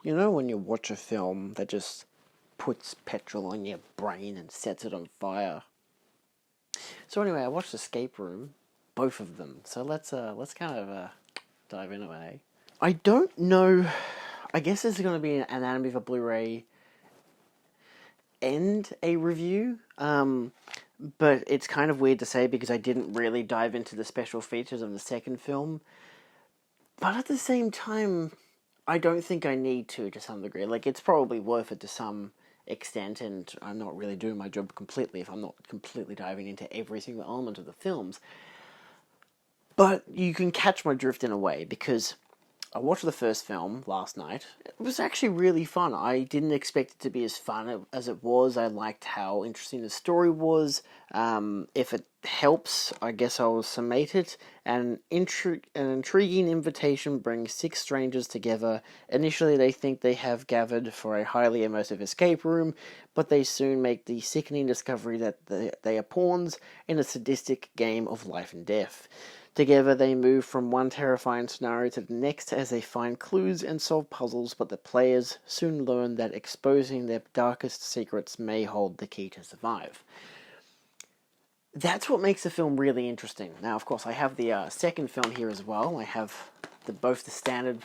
You know when you watch a film that just puts petrol on your brain and sets it on fire? So anyway, I watched Escape Room, both of them. So let's kind of dive into it. Eh? I don't know. I guess this is going to be an Anatomy of a Blu-ray and a review. But it's kind of weird to say because I didn't really dive into the special features of the second film. But at the same time, I don't think I need to some degree. Like, it's probably worth it to some extent, and I'm not really doing my job completely if I'm not completely diving into every single element of the films. But you can catch my drift in a way, because I watched the first film last night. It was actually really fun. I didn't expect it to be as fun as it was. I liked how interesting the story was. If it helps, I guess I'll summate it. An intriguing invitation brings six strangers together. Initially, they think they have gathered for a highly immersive escape room, but they soon make the sickening discovery that they are pawns in a sadistic game of life and death. Together they move from one terrifying scenario to the next as they find clues and solve puzzles, but the players soon learn that exposing their darkest secrets may hold the key to survive. That's what makes the film really interesting. Now, of course, I have the second film here as well. I have both the standard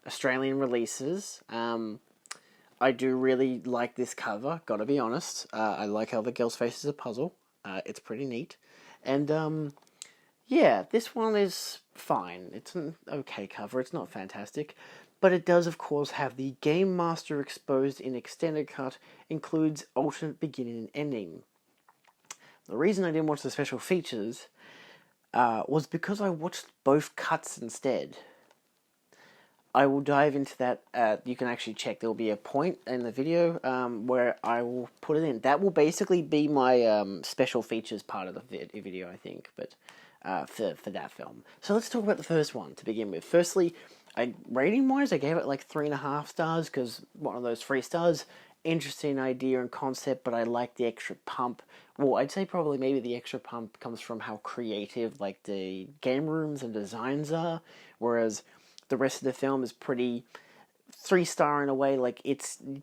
Australian releases. I do really like this cover, gotta be honest. I like how the girl's face is a puzzle. It's pretty neat. And, yeah, this one is fine. It's an okay cover. It's not fantastic. But it does, of course, have the Game Master exposed in extended cut, includes alternate beginning and ending. The reason I didn't watch the special features was because I watched both cuts instead. I will dive into that. You can actually check. There will be a point in the video where I will put it in. That will basically be my special features part of the video, I think. But for that film. So let's talk about the first one to begin with. Firstly, rating-wise, I gave it like 3.5 stars because one of those 3 stars. Interesting idea and concept, but I like the extra pump. Well, I'd say probably maybe the extra pump comes from how creative like the game rooms and designs are, whereas the rest of the film is pretty 3-star in a way. Like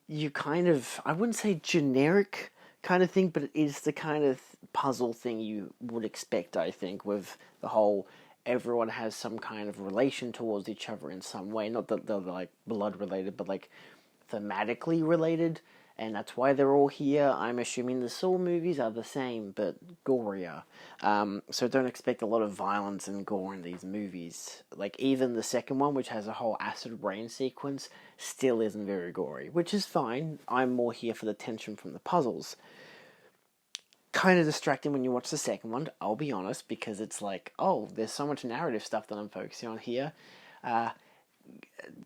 you kind of, I wouldn't say generic kind of thing, but it is the kind of puzzle thing you would expect, I think, with the whole everyone has some kind of relation towards each other in some way. Not that they're like blood related, but like thematically related, and that's why they're all here. I'm assuming the Saw movies are the same, but gorier. So don't expect a lot of violence and gore in these movies. Like, even the second one, which has a whole acid rain sequence, still isn't very gory, which is fine. I'm more here for the tension from the puzzles. Kind of distracting when you watch the second one, I'll be honest, because it's like, oh, there's so much narrative stuff that I'm focusing on here.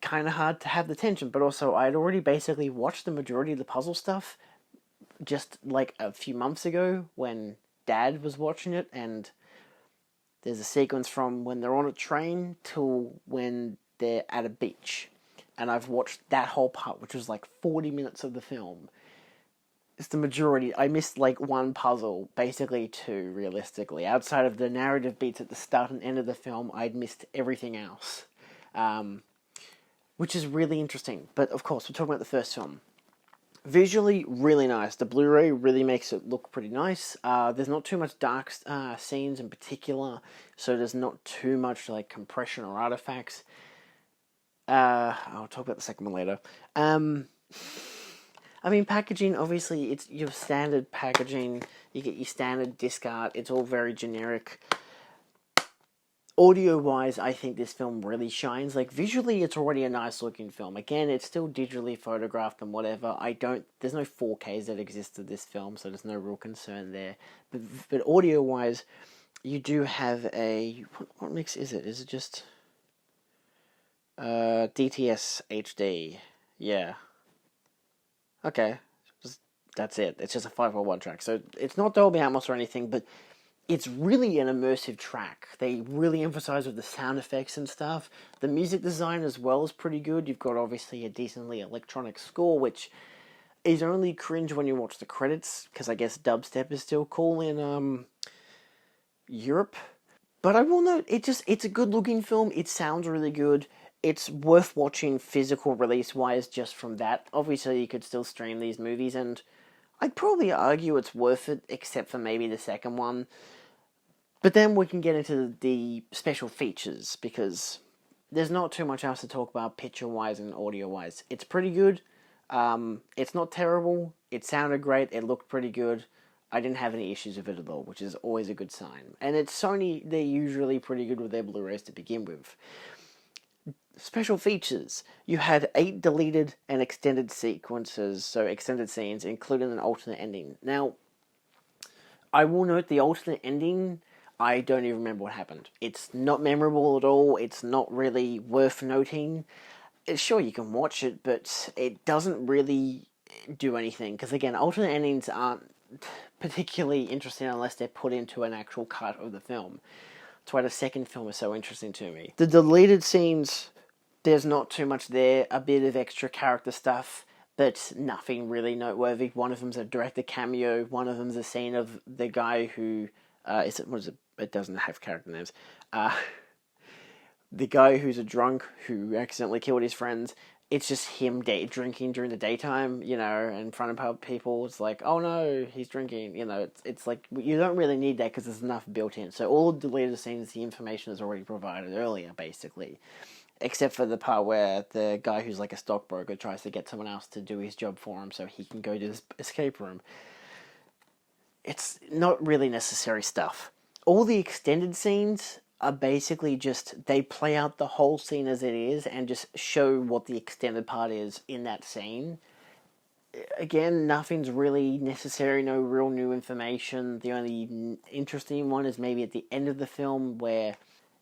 Kind of hard to have the tension, but also I'd already basically watched the majority of the puzzle stuff just like a few months ago when Dad was watching it, and there's a sequence from when they're on a train till when they're at a beach, and I've watched that whole part, which was like 40 minutes of the film. It's the majority. I missed like one puzzle, basically two, realistically. Outside of the narrative beats at the start and end of the film, I'd missed everything else. Which is really interesting. But of course, we're talking about the first film. Visually, really nice. The Blu-ray really makes it look pretty nice. There's not too much dark scenes in particular, so there's not too much like compression or artifacts. I'll talk about the second one later. I mean, packaging, obviously, it's your standard packaging. You get your standard disc art. It's all very generic. Audio-wise, I think this film really shines. Like, visually, it's already a nice-looking film. Again, it's still digitally photographed and whatever. There's no 4Ks that exist to this film, so there's no real concern there. But audio-wise, you do have a... What mix is it? Is it just... DTS HD. Yeah. Okay. That's it. It's just a 501 track. So it's not Dolby Atmos or anything, but it's really an immersive track. They really emphasize with the sound effects and stuff. The music design as well is pretty good. You've got obviously a decently electronic score, which is only cringe when you watch the credits, because I guess dubstep is still cool in Europe. But I will note, it's a good looking film. It sounds really good. It's worth watching physical release wise just from that. Obviously, you could still stream these movies, and I'd probably argue it's worth it, except for maybe the second one. But then we can get into the special features, because there's not too much else to talk about picture wise and audio wise. It's pretty good. It's not terrible. It sounded great. It looked pretty good. I didn't have any issues with it at all, which is always a good sign. And it's Sony, they're usually pretty good with their Blu-rays to begin with. Special features. You had 8 deleted and extended sequences, so extended scenes, including an alternate ending. Now, I will note the alternate ending, I don't even remember what happened. It's not memorable at all. It's not really worth noting. Sure, you can watch it, but it doesn't really do anything. Because again, alternate endings aren't particularly interesting unless they're put into an actual cut of the film. That's why the second film is so interesting to me. The deleted scenes, there's not too much there. A bit of extra character stuff, but nothing really noteworthy. One of them's a director cameo. One of them's a scene of the guy who it doesn't have character names. The guy who's a drunk who accidentally killed his friends. It's just him drinking during the daytime, in front of people. It's like, oh no, he's drinking. It's like, you don't really need that because there's enough built in. So all the deleted scenes, the information is already provided earlier, basically. Except for the part where the guy who's like a stockbroker tries to get someone else to do his job for him so he can go to this escape room. It's not really necessary stuff. All the extended scenes are basically just, they play out the whole scene as it is and just show what the extended part is in that scene. Again, nothing's really necessary, no real new information. The only interesting one is maybe at the end of the film where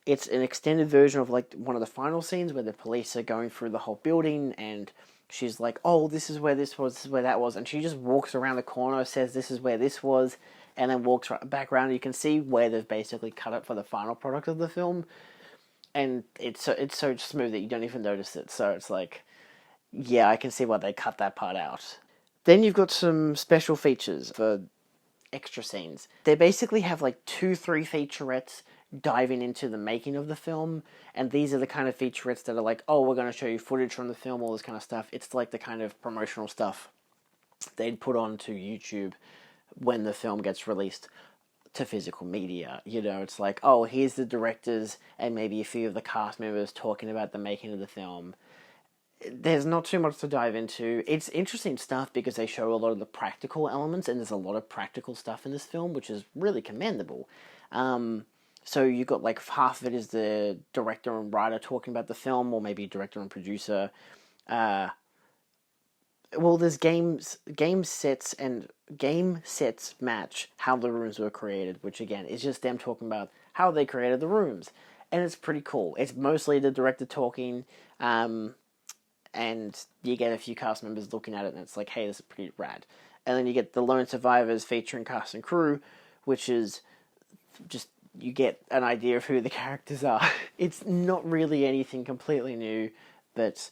it's an extended version of like one of the final scenes where the police are going through the whole building and she's like, oh, this is where this was, this is where that was. And she just walks around the corner, says this is where this was, and then walks right back around. You can see where they've basically cut it for the final product of the film. And it's so smooth that you don't even notice it. So it's like, yeah, I can see why they cut that part out. Then you've got some special features for extra scenes. They basically have like 2-3 featurettes diving into the making of the film, and these are the kind of featurettes that are like, oh, we're going to show you footage from the film, all this kind of stuff. It's like the kind of promotional stuff they'd put onto YouTube when the film gets released to physical media. It's like, oh, here's the directors and maybe a few of the cast members talking about the making of the film. There's not too much to dive into. It's interesting stuff because they show a lot of the practical elements, and there's a lot of practical stuff in this film, which is really commendable. So you got like half of it is the director and writer talking about the film, or maybe director and producer. There's game sets match how the rooms were created, which again is just them talking about how they created the rooms, and it's pretty cool. It's mostly the director talking, and you get a few cast members looking at it, and it's like, hey, this is pretty rad. And then you get the Lone Survivors featuring cast and crew, which is just, you get an idea of who the characters are. It's not really anything completely new, but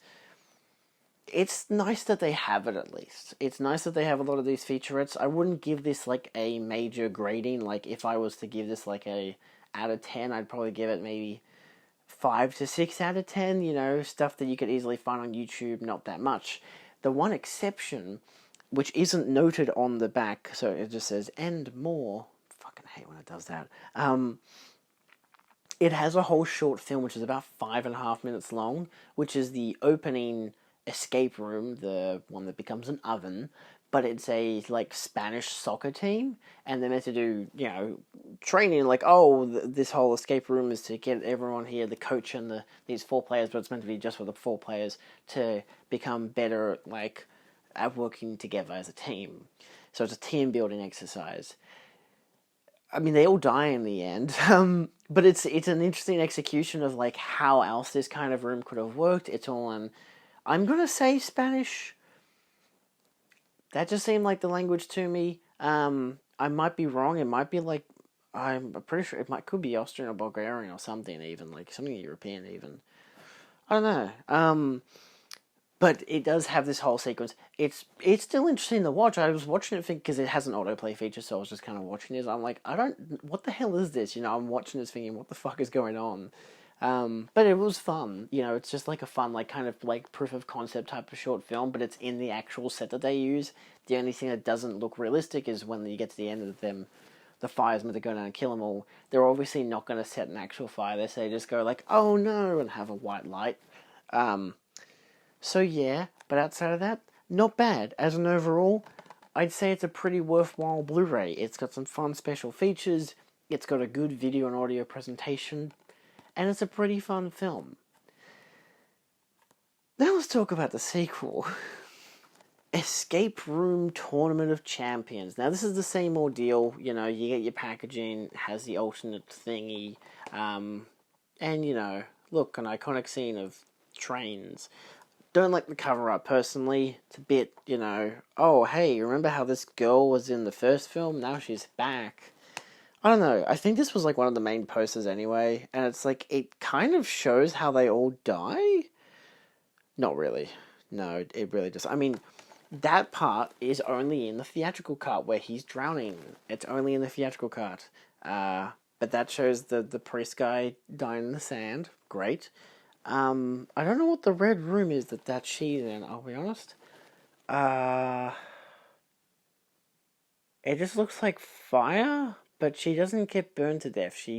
it's nice that they have it at least. It's nice that they have a lot of these featurettes. I wouldn't give this like a major grading. Like if I was to give this like a out of 10, I'd probably give it maybe 5 to 6 out of 10. Stuff that you could easily find on YouTube, not that much. The one exception, which isn't noted on the back, so it just says "and more." Fucking hate when it does that. It has a whole short film which is about 5.5 minutes long, which is the opening escape room, the one that becomes an oven, but it's a like Spanish soccer team, and they're meant to do training, like, oh, this whole escape room is to get everyone here, the coach and these 4 players, but it's meant to be just for the 4 players to become better like at working together as a team. So it's a team building exercise. I mean, they all die in the end, but it's an interesting execution of like how else this kind of room could have worked. It's all in, I'm gonna say Spanish. That just seemed like the language to me. I might be wrong. It might be like, I'm pretty sure could be Austrian or Bulgarian or something, even like something European even. I don't know. But it does have this whole sequence. It's still interesting to watch. I was watching it because it has an autoplay feature, so I was just kind of watching it. I'm like, what the hell is this? I'm watching this thinking, what the fuck is going on? But it was fun. It's just like a fun, like kind of like proof of concept type of short film, but it's in the actual set that they use. The only thing that doesn't look realistic is when you get to the end of them, the fire's meant to go down and kill them all. They're obviously not going to set an actual fire. They just go like, oh no, and have a white light. So yeah, but outside of that, not bad. As an overall, I'd say it's a pretty worthwhile Blu-ray. It's got some fun special features, it's got a good video and audio presentation, and it's a pretty fun film. Now let's talk about the sequel. Escape Room Tournament of Champions. Now this is the same ordeal, you get your packaging, has the alternate thingy, and look, an iconic scene of trains. Don't like the cover art personally. It's a bit, oh hey, remember how this girl was in the first film? Now she's back. I don't know. I think this was like one of the main posters anyway, and it's like it kind of shows how they all die. Not really. No, it really does. I mean, that part is only in the theatrical cut where he's drowning. It's only in the theatrical cut. But that shows the priest guy dying in the sand. Great. I don't know what the red room is that she's in, I'll be honest. It just looks like fire, but she doesn't get burned to death.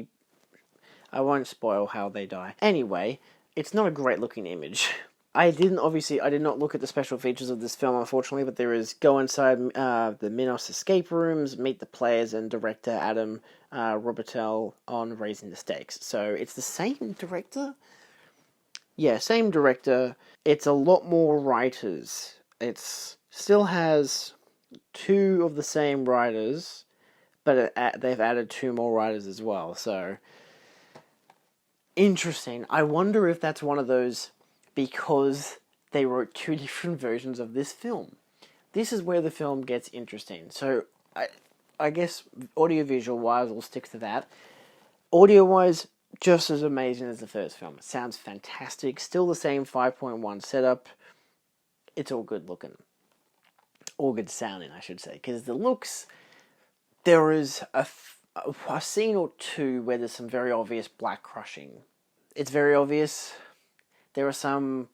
I won't spoil how they die. Anyway, it's not a great looking image. I did not look at the special features of this film, unfortunately, but there is go inside the Minos escape rooms, meet the players, and director Adam Robitel on Raising the Stakes. So it's the same director? Yeah, same director. It's a lot more writers. It still has 2 of the same writers, but they've added 2 more writers as well. So, interesting. I wonder if that's one of those because they wrote 2 different versions of this film. This is where the film gets interesting. So, I guess audiovisual-wise, we'll stick to that. Audio-wise, just as amazing as the first film. It sounds fantastic. Still the same 5.1 setup. It's all good looking. All good sounding, I should say. Because the looks, there is a scene or 2 where there's some very obvious black crushing. It's very obvious. There are some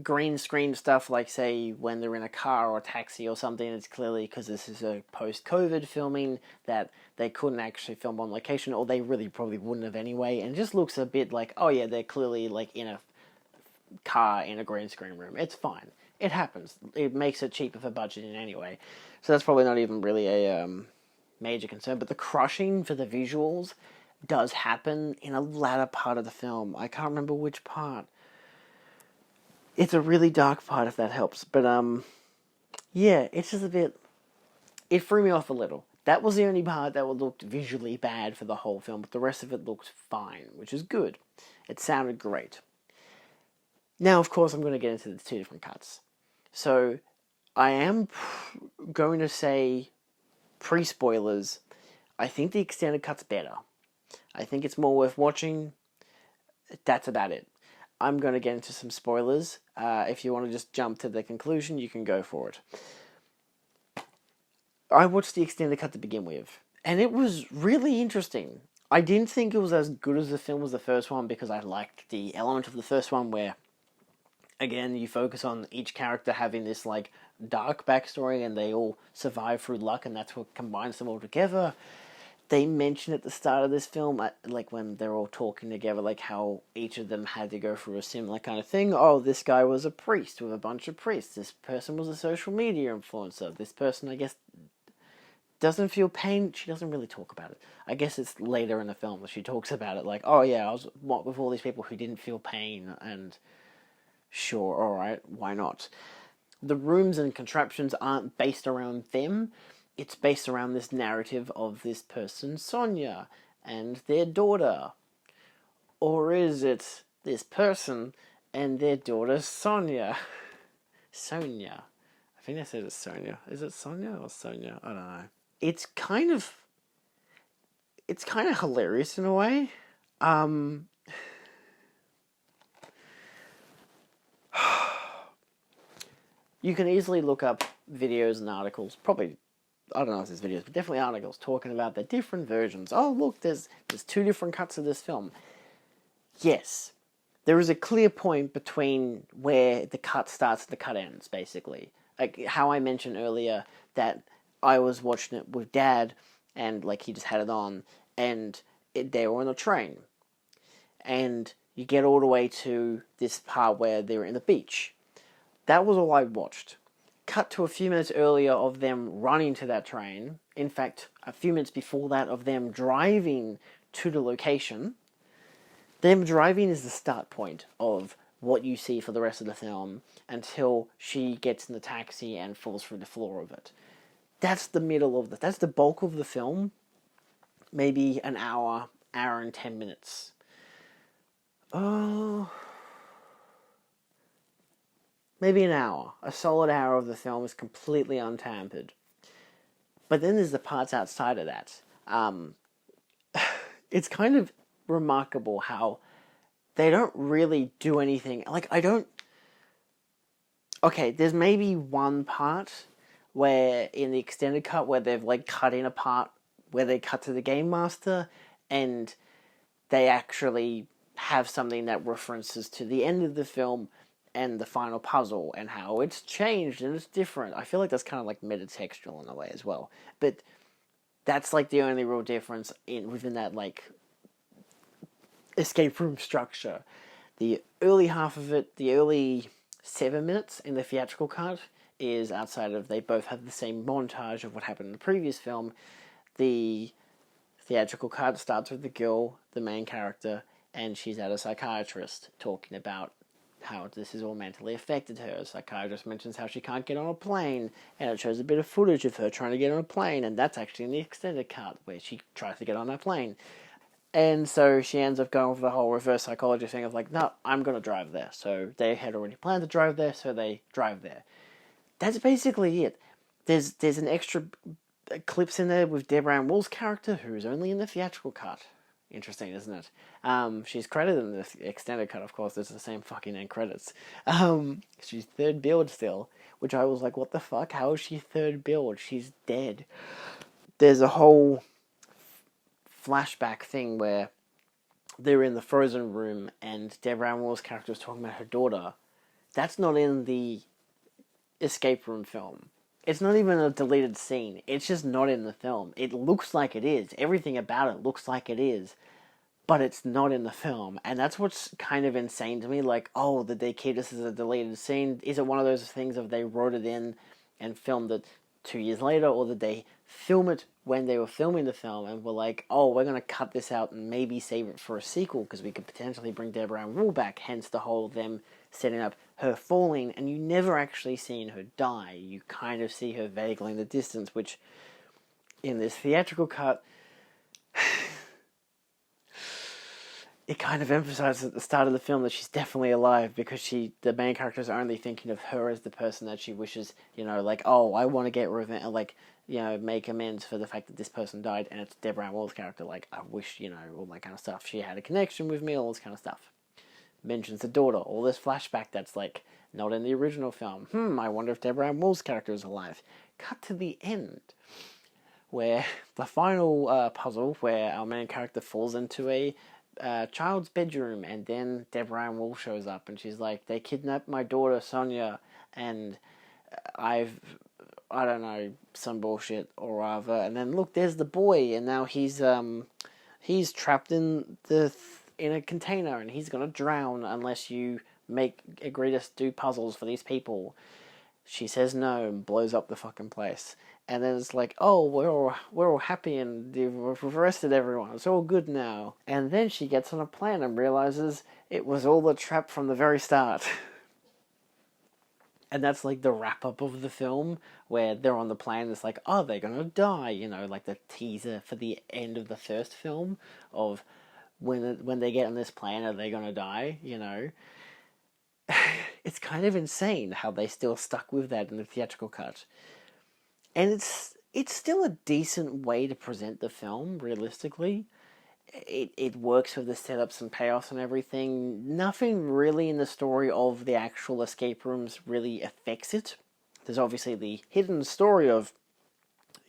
green screen stuff, like say when they're in a car or a taxi or something. It's clearly because this is a post-COVID filming that they couldn't actually film on location, or they really probably wouldn't have anyway, and it just looks a bit like, oh yeah, they're clearly like in a car in a green screen room. It's fine. It happens. It makes it cheaper for budgeting anyway. So that's probably not even really a major concern, but the crushing for the visuals does happen in a latter part of the film. I can't remember which part. It's a really dark part, if that helps. But, yeah, it's just a bit... It threw me off a little. That was the only part that looked visually bad for the whole film, but the rest of it looked fine, which is good. It sounded great. Now, of course, I'm going to get into the 2 different cuts. So, I am going to say, pre-spoilers, I think the extended cut's better. I think it's more worth watching. That's about it. I'm going to get into some spoilers. If you want to just jump to the conclusion, you can go for it. I watched the extended cut to begin with, and it was really interesting. I didn't think it was as good as the film as the first one because I liked the element of the first one where, again, you focus on each character having this like dark backstory and they all survive through luck, and that's what combines them all together. They mention at the start of this film, like when they're all talking together, like how each of them had to go through a similar kind of thing. Oh, this guy was a priest with a bunch of priests. This person was a social media influencer. This person, I guess, doesn't feel pain. She doesn't really talk about it. I guess it's later in the film that she talks about it. Like, oh yeah, I was with all these people who didn't feel pain, and sure, alright, why not? The rooms and contraptions aren't based around them. It's based around this narrative of this person, Sonia, and their daughter. Or is it this person and their daughter, Sonia? Sonia. I think they said it's Sonia. Is it Sonia or Sonia? I don't know. It's kind of hilarious in a way. You can easily look up videos and articles, probably, I don't know if there's videos, but definitely articles talking about the different versions. Oh, look, there's 2 different cuts of this film. Yes, there is a clear point between where the cut starts and the cut ends, basically. Like how I mentioned earlier that I was watching it with Dad, and like he just had it on, and they were on a train. And you get all the way to this part where they're in the beach. That was all I watched. Cut to a few minutes earlier of them running to that train. In fact, a few minutes before that of them driving to the location. Them driving is the start point of what you see for the rest of the film until she gets in the taxi and falls through the floor of it. That's the middle of that's the bulk of the film. Maybe an hour and 10 minutes. Oh, maybe an hour. A solid hour of the film is completely untampered. But then there's the parts outside of that. It's kind of remarkable how they don't really do anything. Like, okay, there's maybe one part where in the extended cut where they've like cut in a part where they cut to the Game Master and they actually have something that references to the end of the film and the final puzzle and how it's changed and it's different. I feel like that's kind of like metatextual in a way as well. But that's like the only real difference within that like escape room structure. The early half of it, the early 7 minutes in the theatrical cut is outside of, they both have the same montage of what happened in the previous film. The theatrical cut starts with the girl, the main character, and she's at a psychiatrist talking about how this has all mentally affected her. The psychiatrist mentions how she can't get on a plane, and it shows a bit of footage of her trying to get on a plane, and that's actually in the extended cut where she tries to get on that plane. And so she ends up going for the whole reverse psychology thing of like, no, I'm going to drive there. So they had already planned to drive there, so they drive there. That's basically it. There's an extra clips in there with Deborah Ann Wool's character, who's only in the theatrical cut. Interesting, isn't it? She's credited in the extended cut, of course. It's the same fucking end credits. She's third billed still, which I was like, what the fuck? How is she third billed? She's dead. There's a whole flashback thing where they're in the frozen room and Deborah Ann Wool's character is talking about her daughter. That's not in the escape room film. It's not even a deleted scene. It's just not in the film. It looks like it is. Everything about it looks like it is. But it's not in the film. And that's what's kind of insane to me. Like, oh, did they keep this as a deleted scene? Is it one of those things of they wrote it in and filmed it 2 years later? Or did they film it when they were filming the film and were like, oh, we're going to cut this out and maybe save it for a sequel because we could potentially bring Deborah Ann Wool back. Hence the whole them setting up her falling, and you never actually seen her die. You kind of see her vaguely in the distance, which in this theatrical cut, it kind of emphasizes at the start of the film that she's definitely alive because the main character is only thinking of her as the person that she wishes, like, oh, I want to get revenge, like, make amends for the fact that this person died, and it's Deborah Ann Wool's character, like, I wish, all that kind of stuff. She had a connection with me, all this kind of stuff. Mentions the daughter, all this flashback that's like not in the original film. I wonder if Deborah Ann Wool's character is alive. Cut to the end, where the final puzzle, where our main character falls into a child's bedroom, and then Deborah Ann Wool shows up, and she's like, they kidnapped my daughter Sonia, and I don't know, some bullshit or rather. And then look, there's the boy, and now he's trapped in in a container, and he's gonna drown unless you agree to do puzzles for these people. She says no and blows up the fucking place. And then it's like, oh, we're all happy and we've arrested everyone. It's all good now. And then she gets on a plane and realizes it was all a trap from the very start. And that's like the wrap up of the film where they're on the plane. It's like, oh, they're gonna die. Like the teaser for the end of the first film of when they get on this plane, are they gonna die? It's kind of insane how they still stuck with that in the theatrical cut. And it's still a decent way to present the film, realistically. It works with the setups and payoffs and everything. Nothing really in the story of the actual escape rooms really affects it. there's obviously the hidden story of,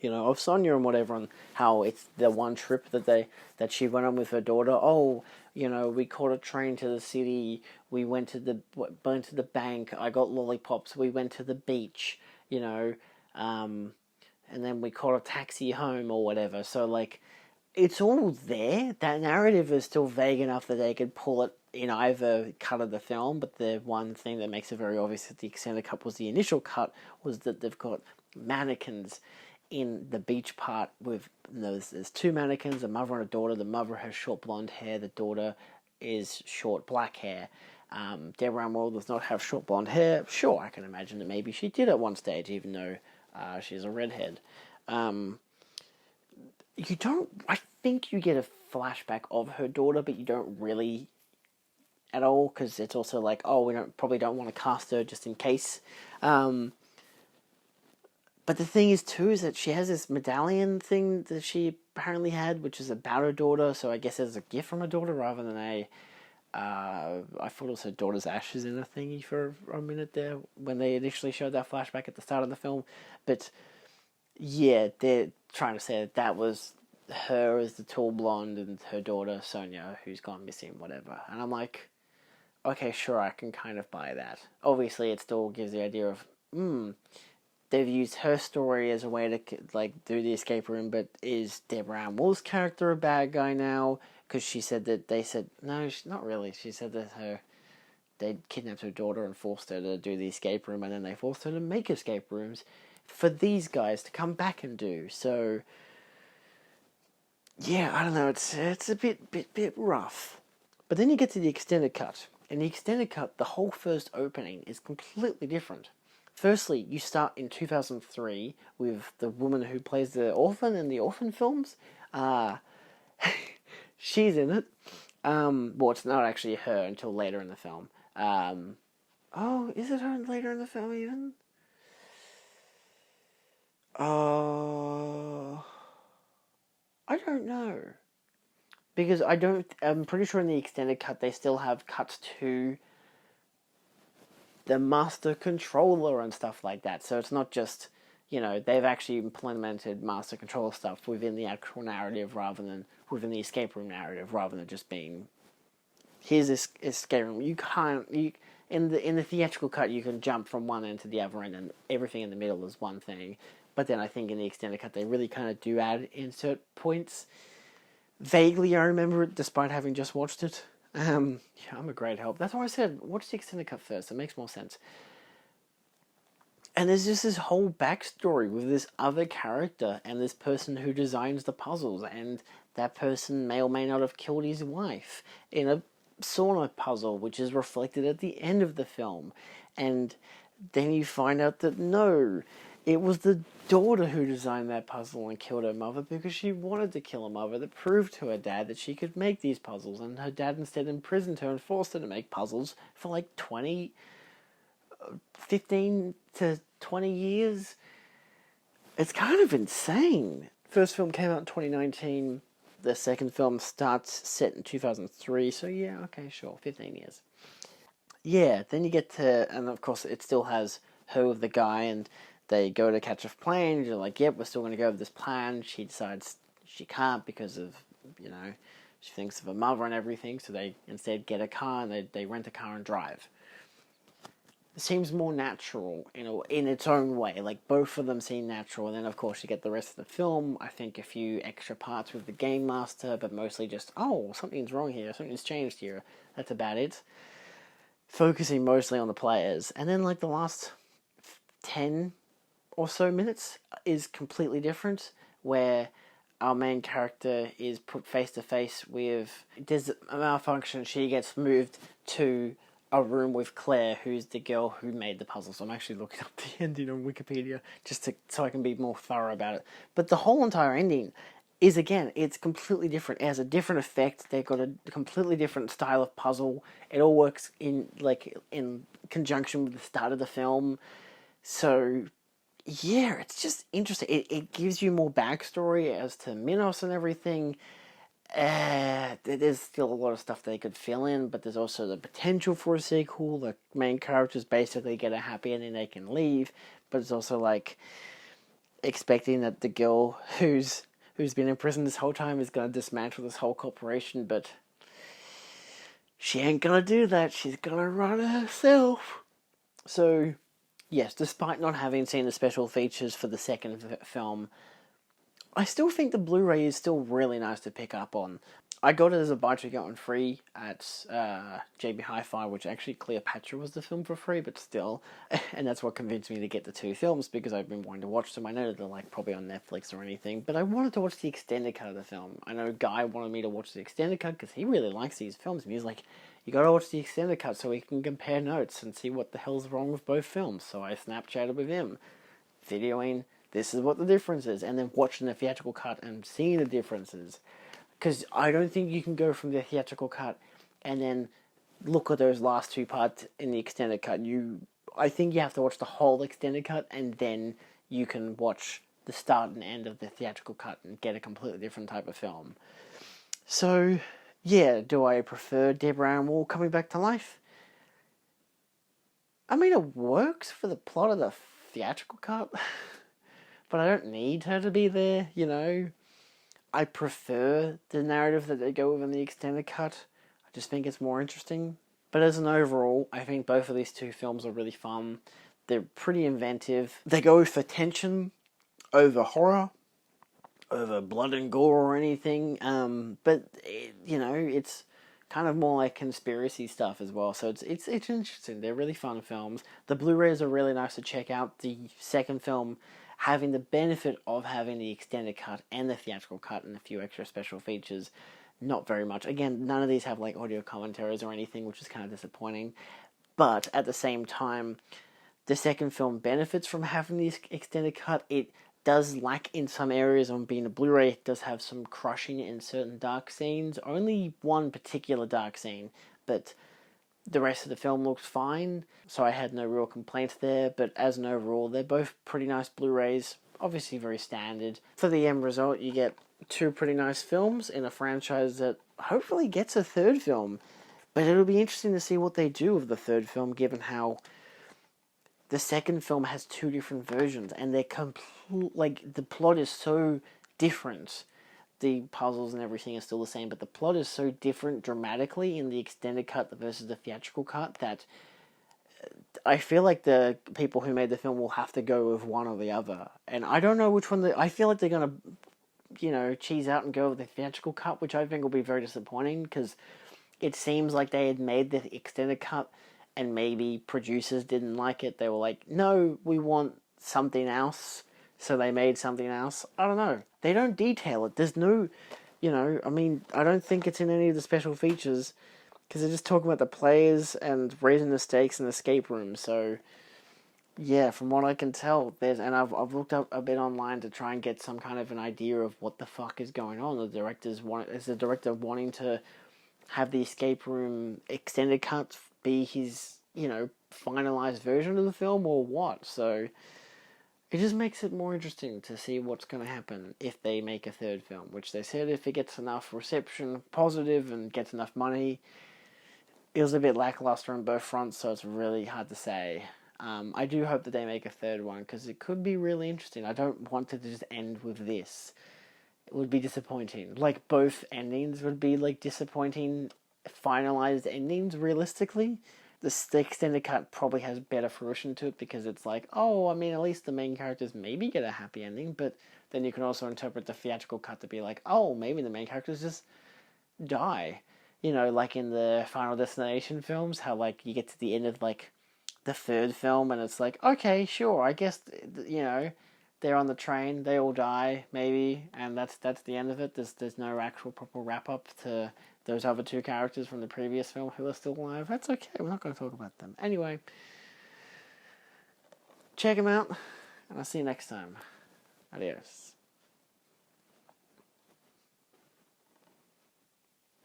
of Sonia and whatever, and how it's the one trip that she went on with her daughter. Oh, we caught a train to the city. We went to the bank. I got lollipops. We went to the beach. And then we caught a taxi home or whatever. So like, it's all there. That narrative is still vague enough that they could pull it in either cut of the film, but the one thing that makes it very obvious that the extended cut was the initial cut was that they've got mannequins in the beach part with, there's two mannequins, a mother and a daughter. The mother has short blonde hair, the daughter is short black hair. Deborah Ann Woll does not have short blonde hair. Sure, I can imagine that maybe she did at one stage, even though she's a redhead. I think you get a flashback of her daughter, but you don't really at all, because it's also like, oh, we probably don't want to cast her just in case. But the thing is, too, is that she has this medallion thing that she apparently had, which is about her daughter, so I guess it's a gift from her daughter rather than I thought it was her daughter's ashes in a thingy for a minute there, when they initially showed that flashback at the start of the film. But, yeah, they're trying to say that was her as the tall blonde and her daughter, Sonia, who's gone missing, whatever. And I'm like, okay, sure, I can kind of buy that. Obviously, it still gives the idea of, they've used her story as a way to, like, do the escape room, but is Deborah Ann Woll's character a bad guy now? Because she said that they said, no, not really. She said that they kidnapped her daughter and forced her to do the escape room, and then they forced her to make escape rooms for these guys to come back and do. So, yeah, I don't know, it's a bit rough. But then you get to the extended cut. In the extended cut, the whole first opening is completely different. Firstly, you start in 2003 with the woman who plays the orphan in the Orphan films. She's in it. Well, it's not actually her until later in the film. Is it her later in the film even? I don't know. Because I'm pretty sure in the extended cut they still have cuts to the master controller and stuff like that. So it's not just, they've actually implemented master controller stuff within the actual narrative rather than within the escape room narrative, rather than just being, here's this escape room. In the theatrical cut, you can jump from one end to the other end and everything in the middle is one thing. But then I think in the extended cut, they really kind of do add insert points. Vaguely, I remember it, despite having just watched it. I'm a great help. That's why I said, watch the extended cut first. It makes more sense. And there's just this whole backstory with this other character and this person who designs the puzzles, and that person may or may not have killed his wife in a sauna puzzle, which is reflected at the end of the film. And then you find out that no, it was the daughter who designed that puzzle and killed her mother because she wanted to kill her mother, that proved to her dad that she could make these puzzles, and her dad instead imprisoned her and forced her to make puzzles for like 15 to 20 years. It's kind of insane. First film came out in 2019. The second film starts set in 2003. So yeah, okay, sure, 15 years. Yeah, then you get to, and of course it still has her with the guy, and they go to catch a plane. You're like, yep, we're still going to go with this plan. She decides she can't because of, she thinks of her mother and everything. So they instead get a car and they rent a car and drive. It seems more natural in its own way. Like, both of them seem natural. And then, of course, you get the rest of the film. I think a few extra parts with the game master, but mostly just, something's wrong here. Something's changed here. That's about it. Focusing mostly on the players. And then, like, the last 10 or so minutes is completely different, where our main character is put face to face with, there's a malfunction, she gets moved to a room with Claire, who's the girl who made the puzzle. So I'm actually looking up the ending on Wikipedia so I can be more thorough about it. But the whole entire ending is, again, it's completely different. It has a different effect. They've got a completely different style of puzzle. It all works in conjunction with the start of the film. So yeah, it's just interesting. It gives you more backstory as to Minos and everything. there's still a lot of stuff they could fill in, but there's also the potential for a sequel. The main characters basically get a happy ending, they can leave, but it's also like expecting that the girl who's been in prison this whole time is going to dismantle this whole corporation, but she ain't going to do that. She's going to run it herself. So, yes, despite not having seen the special features for the second film, I still think the Blu-ray is still really nice to pick up on. I got it as a buy to get one free at JB Hi-Fi, which actually Cleopatra was the film for free, but still. And that's what convinced me to get the two films, because I've been wanting to watch them. I know that they're like probably on Netflix or anything, but I wanted to watch the extended cut of the film. I know Guy wanted me to watch the extended cut because he really likes these films. And he was like, you gotta watch the extended cut so we can compare notes and see what the hell's wrong with both films. So I Snapchatted with him, videoing, this is what the difference is, and then watching the theatrical cut and seeing the differences. Because I don't think you can go from the theatrical cut and then look at those last two parts in the extended cut. I think you have to watch the whole extended cut, and then you can watch the start and end of the theatrical cut and get a completely different type of film. So, yeah, do I prefer Deborah Ann Woll coming back to life? I mean, it works for the plot of the theatrical cut, but I don't need her to be there, you know? I prefer the narrative that they go with in the extended cut. I just think it's more interesting. But as an overall, I think both of these two films are really fun. They're pretty inventive. They go for tension over horror, over blood and gore or anything. But it's kind of more like conspiracy stuff as well. So it's interesting. They're really fun films. The Blu-rays are really nice to check out. The second film, having the benefit of having the extended cut and the theatrical cut and a few extra special features, not very much. Again, none of these have like audio commentaries or anything, which is kind of disappointing. But at the same time, the second film benefits from having the extended cut. It does lack in some areas on being a Blu-ray. It does have some crushing in certain dark scenes. Only one particular dark scene, but the rest of the film looks fine, so I had no real complaints there, but as an overall, they're both pretty nice Blu-rays, obviously very standard. For the end result, you get two pretty nice films in a franchise that hopefully gets a third film, but it'll be interesting to see what they do with the third film, given how the second film has two different versions, and they're the plot is so different. The puzzles and everything are still the same, but the plot is so different dramatically in the extended cut versus the theatrical cut that I feel like the people who made the film will have to go with one or the other. And I don't know which one. I feel like they're going to, cheese out and go with the theatrical cut, which I think will be very disappointing, because it seems like they had made the extended cut and maybe producers didn't like it. They were like, no, we want something else. So they made something else. I don't know. They don't detail it. There's no, I don't think it's in any of the special features, because they're just talking about the players and raising the stakes in the escape room. So, yeah, from what I can tell, I've looked up a bit online to try and get some kind of an idea of what the fuck is going on. Is the director wanting to have the escape room extended cut be his, finalized version of the film, or what? So it just makes it more interesting to see what's going to happen if they make a third film, which they said if it gets enough reception, positive, and gets enough money. It was a bit lackluster on both fronts, so it's really hard to say. I do hope that they make a third one, because it could be really interesting. I don't want it to just end with this. It would be disappointing. Like, both endings would be, disappointing, finalized endings, realistically. The extended cut probably has better fruition to it, because it's like, at least the main characters maybe get a happy ending, but then you can also interpret the theatrical cut to be like, maybe the main characters just die. Like in the Final Destination films, how, you get to the end of, the third film, and it's like, okay, sure, I guess, they're on the train, they all die, maybe, and that's the end of it. There's no actual proper wrap-up to those other two characters from the previous film who are still alive. That's okay, we're not going to talk about them. Anyway, check them out, and I'll see you next time. Adios.